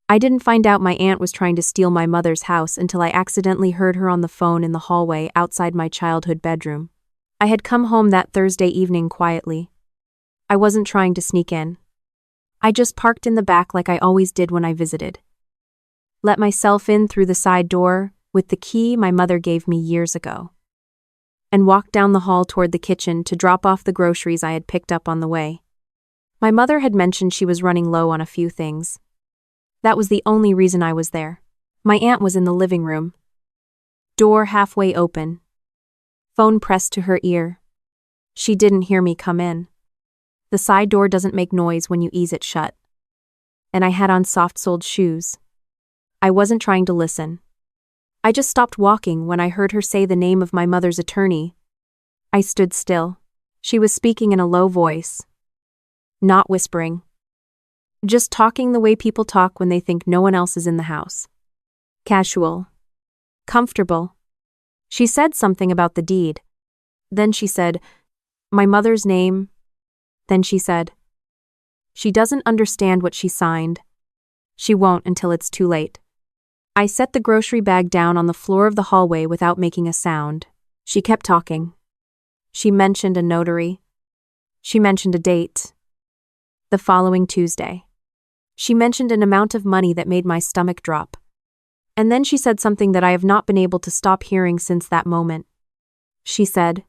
I didn't find out my aunt was trying to steal my mother's house until I accidentally heard her on the phone in the hallway outside my childhood bedroom. I had come home that Thursday evening quietly. I wasn't trying to sneak in. I just parked in the back like I always did when I visited. Let myself in through the side door, with the key my mother gave me years ago, and walked down the hall toward the kitchen to drop off the groceries I had picked up on the way. My mother had mentioned she was running low on a few things. That was the only reason I was there. My aunt was in the living room. Door halfway open. Phone pressed to her ear. She didn't hear me come in. The side door doesn't make noise when you ease it shut. And I had on soft-soled shoes. I wasn't trying to listen. I just stopped walking when I heard her say the name of my mother's attorney. I stood still. She was speaking in a low voice. Not whispering. Just talking the way people talk when they think no one else is in the house. Casual. Comfortable. She said something about the deed. Then she said, my mother's name. Then she said, she doesn't understand what she signed. She won't until it's too late. I set the grocery bag down on the floor of the hallway without making a sound. She kept talking. She mentioned a notary. She mentioned a date. The following Tuesday. She mentioned an amount of money that made my stomach drop. And then she said something that I have not been able to stop hearing since that moment. She said,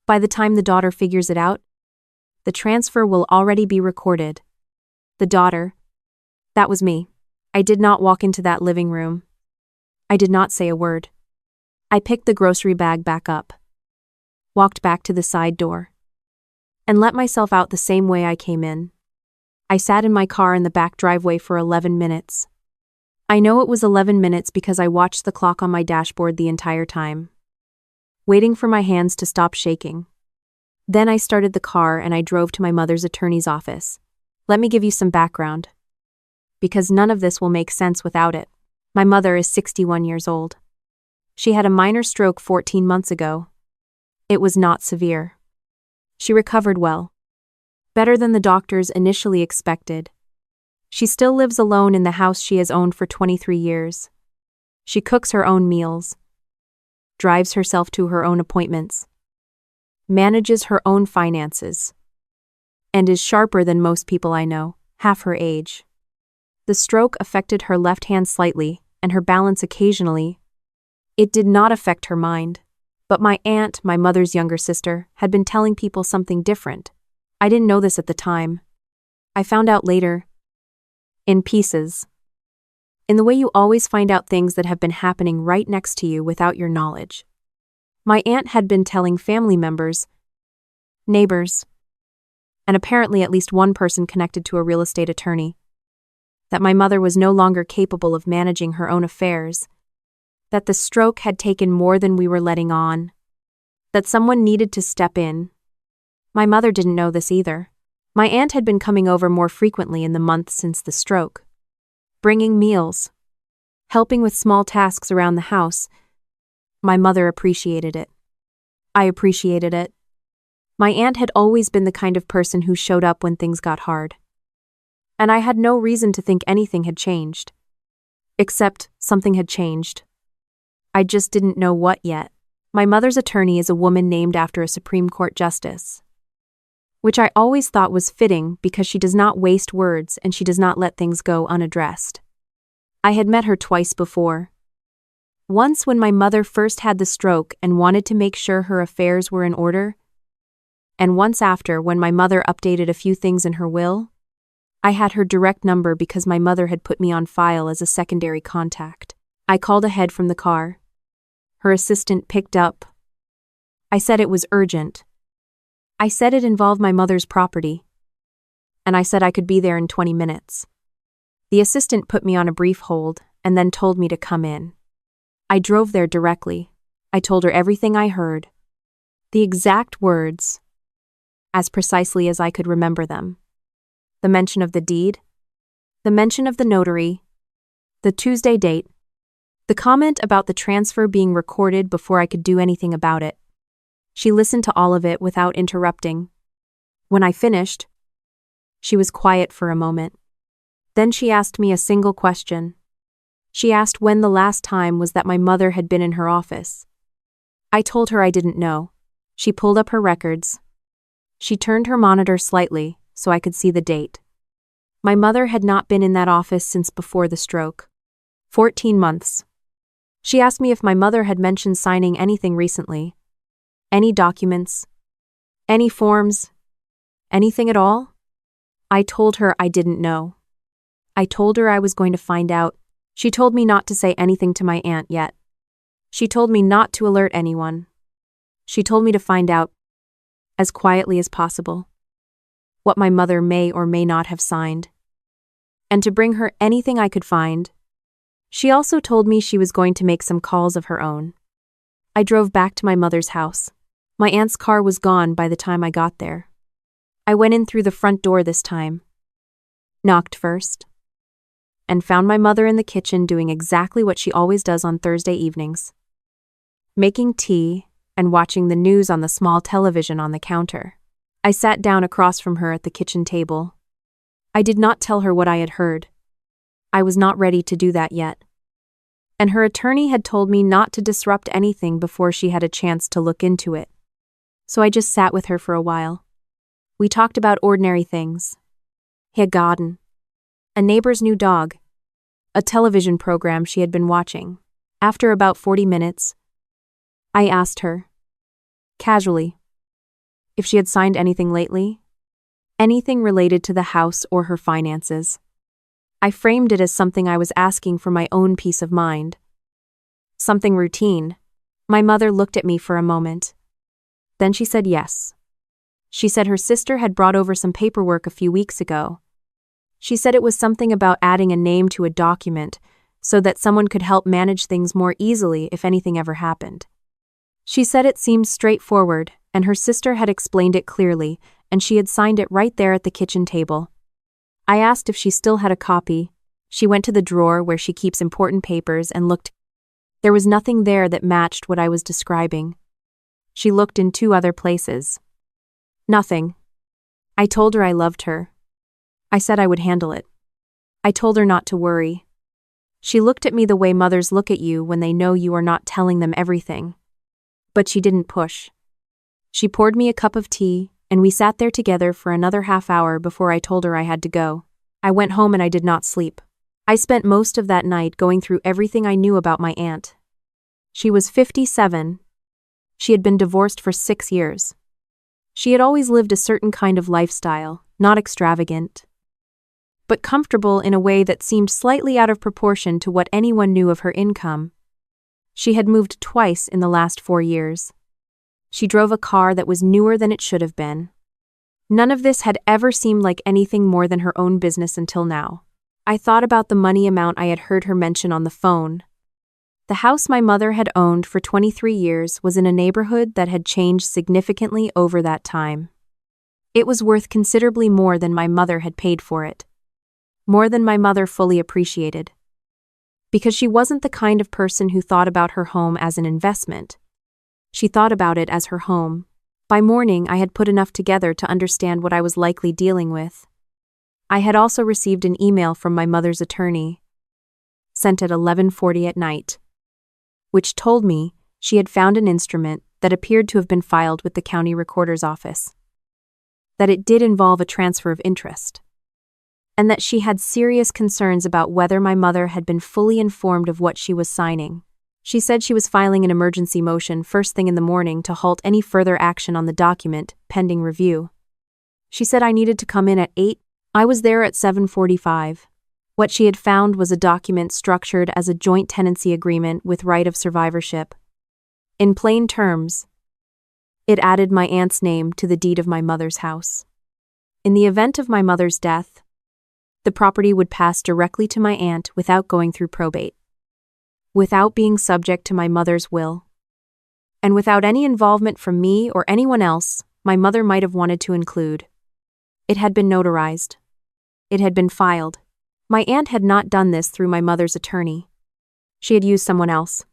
by the time the daughter figures it out, the transfer will already be recorded. The daughter. That was me. I did not walk into that living room. I did not say a word. I picked the grocery bag back up, walked back to the side door, and let myself out the same way I came in. I sat in my car in the back driveway for 11 minutes. I know it was 11 minutes because I watched the clock on my dashboard the entire time, waiting for my hands to stop shaking. Then I started the car and I drove to my mother's attorney's office. Let me give you some background, because none of this will make sense without it. My mother is 61 years old. She had a minor stroke 14 months ago. It was not severe. She recovered well. Better than the doctors initially expected. She still lives alone in the house she has owned for 23 years. She cooks her own meals, drives herself to her own appointments, manages her own finances, and is sharper than most people I know, half her age. The stroke affected her left hand slightly, and her balance occasionally. It did not affect her mind. But my aunt, my mother's younger sister, had been telling people something different. I didn't know this at the time. I found out later. In pieces. In the way you always find out things that have been happening right next to you without your knowledge. My aunt had been telling family members, neighbors, and apparently at least one person connected to a real estate attorney, that my mother was no longer capable of managing her own affairs, that the stroke had taken more than we were letting on, that someone needed to step in. My mother didn't know this either. My aunt had been coming over more frequently in the months since the stroke, bringing meals, helping with small tasks around the house. My mother appreciated it. I appreciated it. My aunt had always been the kind of person who showed up when things got hard. And I had no reason to think anything had changed. Except something had changed. I just didn't know what yet. My mother's attorney is a woman named after a Supreme Court justice, which I always thought was fitting because she does not waste words and she does not let things go unaddressed. I had met her twice before. Once when my mother first had the stroke and wanted to make sure her affairs were in order, and once after when my mother updated a few things in her will. I had her direct number because my mother had put me on file as a secondary contact. I called ahead from the car. Her assistant picked up. I said it was urgent. I said it involved my mother's property. And I said I could be there in 20 minutes. The assistant put me on a brief hold and then told me to come in. I drove there directly. I told her everything I heard. The exact words, as precisely as I could remember them. The mention of the deed, the mention of the notary, the Tuesday date, the comment about the transfer being recorded before I could do anything about it. She listened to all of it without interrupting. When I finished, she was quiet for a moment. Then she asked me a single question. She asked when the last time was that my mother had been in her office. I told her I didn't know. She pulled up her records. She turned her monitor slightly so I could see the date. My mother had not been in that office since before the stroke. 14 months. She asked me if my mother had mentioned signing anything recently. Any documents? Any forms? Anything at all? I told her I didn't know. I told her I was going to find out. She told me not to say anything to my aunt yet. She told me not to alert anyone. She told me to find out, as quietly as possible, what my mother may or may not have signed, and to bring her anything I could find. She also told me she was going to make some calls of her own. I drove back to my mother's house. My aunt's car was gone by the time I got there. I went in through the front door this time, knocked first, and found my mother in the kitchen doing exactly what she always does on Thursday evenings, making tea and watching the news on the small television on the counter. I sat down across from her at the kitchen table. I did not tell her what I had heard. I was not ready to do that yet. And her attorney had told me not to disrupt anything before she had a chance to look into it. So I just sat with her for a while. We talked about ordinary things. Herr Garden, a neighbor's new dog, a television program she had been watching. After about 40 minutes, I asked her, casually, if she had signed anything lately, anything related to the house or her finances. I framed it as something I was asking for my own peace of mind. Something routine. My mother looked at me for a moment. Then she said yes. She said her sister had brought over some paperwork a few weeks ago. She said it was something about adding a name to a document so that someone could help manage things more easily if anything ever happened. She said it seemed straightforward, and her sister had explained it clearly, and she had signed it right there at the kitchen table. I asked if she still had a copy. She went to the drawer where she keeps important papers and looked. There was nothing there that matched what I was describing. She looked in 2 other places. Nothing. I told her I loved her. I said I would handle it. I told her not to worry. She looked at me the way mothers look at you when they know you are not telling them everything. But she didn't push. She poured me a cup of tea, and we sat there together for another half hour before I told her I had to go. I went home and I did not sleep. I spent most of that night going through everything I knew about my aunt. She was 57. She had been divorced for 6 years. She had always lived a certain kind of lifestyle, not extravagant, but comfortable in a way that seemed slightly out of proportion to what anyone knew of her income. She had moved twice in the last 4 years. She drove a car that was newer than it should have been. None of this had ever seemed like anything more than her own business until now. I thought about the money amount I had heard her mention on the phone. The house my mother had owned for 23 years was in a neighborhood that had changed significantly over that time. It was worth considerably more than my mother had paid for it. More than my mother fully appreciated. Because she wasn't the kind of person who thought about her home as an investment. She thought about it as her home. By morning, I had put enough together to understand what I was likely dealing with. I had also received an email from my mother's attorney, sent at 11:40 at night, which told me she had found an instrument that appeared to have been filed with the county recorder's office, that it did involve a transfer of interest, and that she had serious concerns about whether my mother had been fully informed of what she was signing. She said she was filing an emergency motion first thing in the morning to halt any further action on the document, pending review. She said I needed to come in at 8. I was there at 7:45. What she had found was a document structured as a joint tenancy agreement with right of survivorship. In plain terms, it added my aunt's name to the deed of my mother's house. In the event of my mother's death, the property would pass directly to my aunt without going through probate, without being subject to my mother's will, and without any involvement from me or anyone else my mother might have wanted to include. It had been notarized. It had been filed. My aunt had not done this through my mother's attorney. She had used someone else.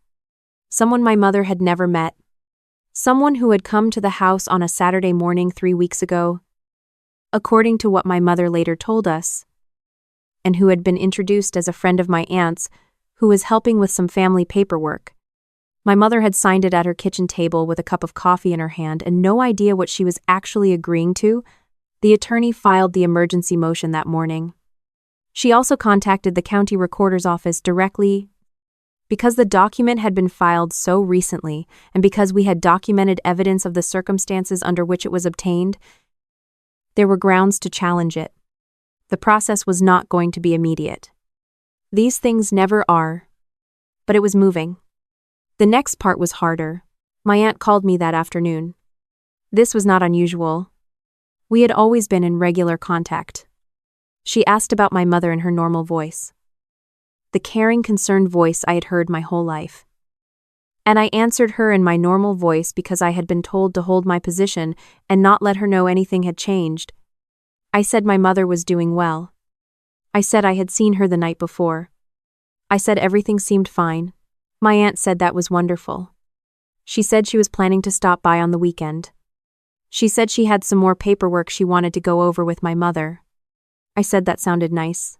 Someone my mother had never met. Someone who had come to the house on a Saturday morning 3 weeks ago. According to what my mother later told us, and who had been introduced as a friend of my aunt's, who was helping with some family paperwork. My mother had signed it at her kitchen table with a cup of coffee in her hand and no idea what she was actually agreeing to. The attorney filed the emergency motion that morning. She also contacted the county recorder's office directly. Because the document had been filed so recently, and because we had documented evidence of the circumstances under which it was obtained, there were grounds to challenge it. The process was not going to be immediate. These things never are. But it was moving. The next part was harder. My aunt called me that afternoon. This was not unusual. We had always been in regular contact. She asked about my mother in her normal voice. The caring, concerned voice I had heard my whole life. And I answered her in my normal voice because I had been told to hold my position and not let her know anything had changed. I said my mother was doing well. I said I had seen her the night before. I said everything seemed fine. My aunt said that was wonderful. She said she was planning to stop by on the weekend. She said she had some more paperwork she wanted to go over with my mother. I said that sounded nice.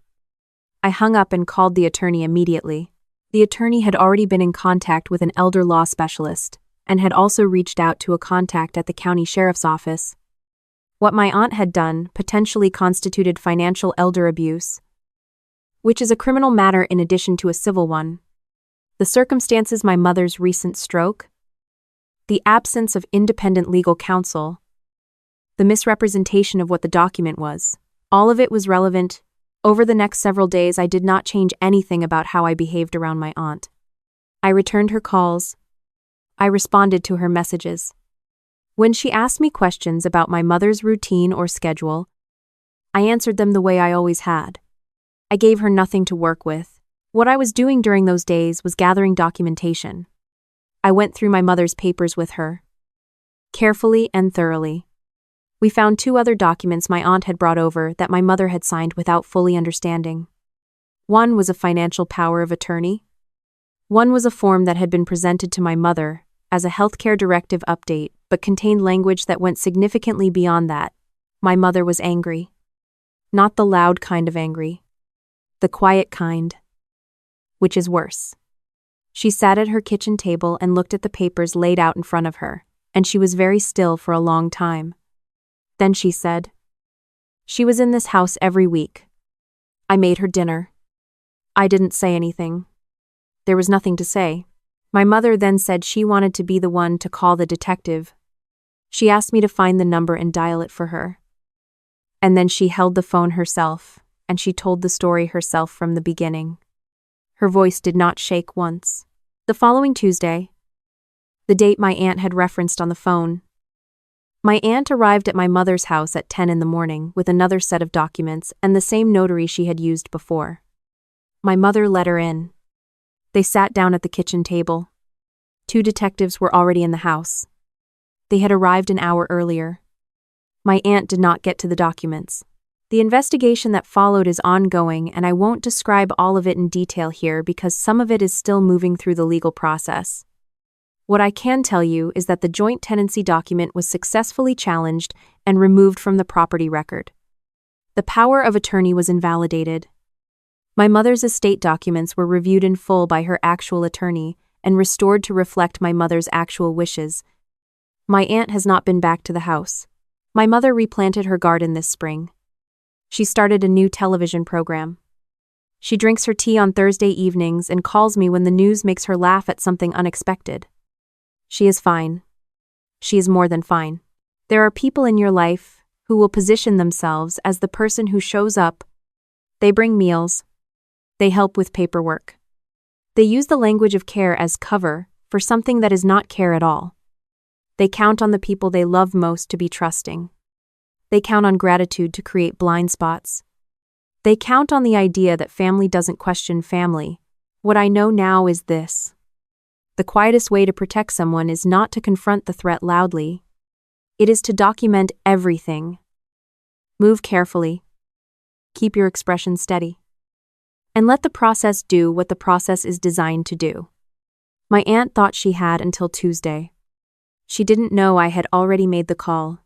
I hung up and called the attorney immediately. The attorney had already been in contact with an elder law specialist and had also reached out to a contact at the county sheriff's office. What my aunt had done potentially constituted financial elder abuse, which is a criminal matter in addition to a civil one. The circumstances, my mother's recent stroke, the absence of independent legal counsel, the misrepresentation of what the document was, all of it was relevant. Over the next several days, I did not change anything about how I behaved around my aunt. I returned her calls. I responded to her messages. When she asked me questions about my mother's routine or schedule, I answered them the way I always had. I gave her nothing to work with. What I was doing during those days was gathering documentation. I went through my mother's papers with her, carefully and thoroughly. We found 2 other documents my aunt had brought over that my mother had signed without fully understanding. One was a financial power of attorney. One was a form that had been presented to my mother as a healthcare directive update, but contained language that went significantly beyond that. My mother was angry. Not the loud kind of angry. The quiet kind. Which is worse. She sat at her kitchen table and looked at the papers laid out in front of her, and she was very still for a long time. Then she said, "She was in this house every week. I made her dinner." I didn't say anything. There was nothing to say. My mother then said she wanted to be the one to call the detective. She asked me to find the number and dial it for her. And then she held the phone herself, and she told the story herself from the beginning. Her voice did not shake once. The following Tuesday, the date my aunt had referenced on the phone, my aunt arrived at my mother's house at 10 in the morning with another set of documents and the same notary she had used before. My mother let her in. They sat down at the kitchen table. 2 detectives were already in the house. They had arrived an hour earlier. My aunt did not get to the documents. The investigation that followed is ongoing, and I won't describe all of it in detail here because some of it is still moving through the legal process. What I can tell you is that the joint tenancy document was successfully challenged and removed from the property record. The power of attorney was invalidated. My mother's estate documents were reviewed in full by her actual attorney and restored to reflect my mother's actual wishes. My aunt has not been back to the house. My mother replanted her garden this spring. She started a new television program. She drinks her tea on Thursday evenings and calls me when the news makes her laugh at something unexpected. She is fine. She is more than fine. There are people in your life who will position themselves as the person who shows up. They bring meals. They help with paperwork. They use the language of care as cover for something that is not care at all. They count on the people they love most to be trusting. They count on gratitude to create blind spots. They count on the idea that family doesn't question family. What I know now is this. The quietest way to protect someone is not to confront the threat loudly. It is to document everything. Move carefully. Keep your expression steady. And let the process do what the process is designed to do. My aunt thought she had until Tuesday. She didn't know I had already made the call,